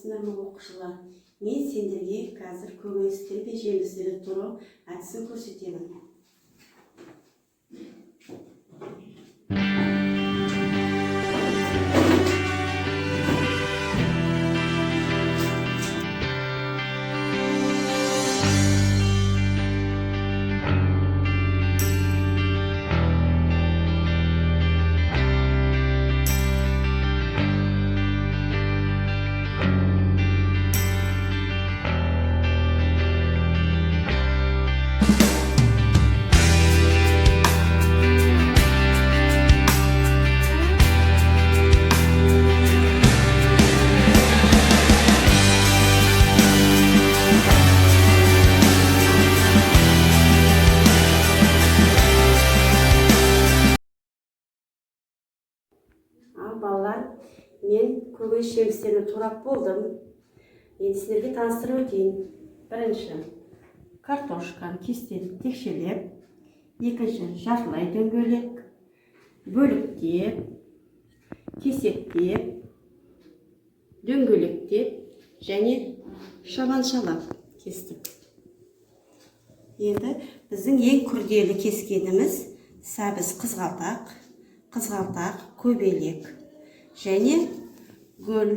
саламатсыздар оқушылар. Мен сендерге қазір көкөністер мен жемістер туралы әдісін көрсетемін. Балалар, мен көкөніс жемістерін турап болдым. Енді сіздерге таныстырып өтейін. Бірінші, картошканы кестелеп текшелеп, екінші, жартылай дөңгелек, бөліктеп, кесектеп, дөңгелектеп және шабаншалап кестік. Енді біздің ең күрделі кескеніміз сәбіз қызғалдақ, көбелек және гүл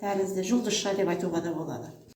тәрізді жұлдызша деп айтуға да болады.